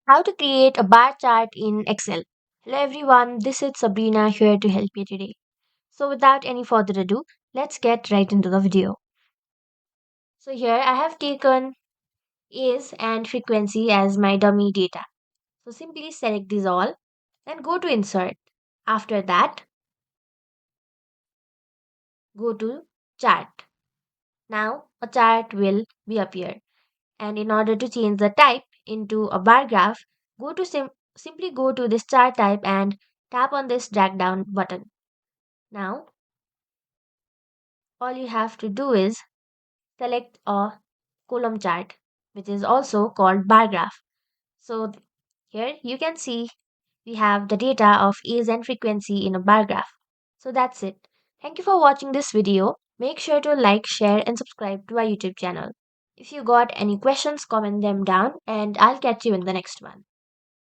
How to create a bar chart in Excel. Hello everyone, this is Sabrina here to help you today. So without any further ado, let's get right into the video. So here I have taken age and frequency as my dummy data. So simply select these all and go to insert. After that, go to chart. Now a chart will be appear. And in order to change the type into a bar graph, go to simply go to this chart type and tap on this drag down button. Now all you have to do is select a column chart, which is also called bar graph. So here you can see we have the data of age and frequency in a bar graph. So that's it. Thank you for watching this video. Make sure to like, share and subscribe to our YouTube channel. If you got any questions, comment them down and I'll catch you in the next one.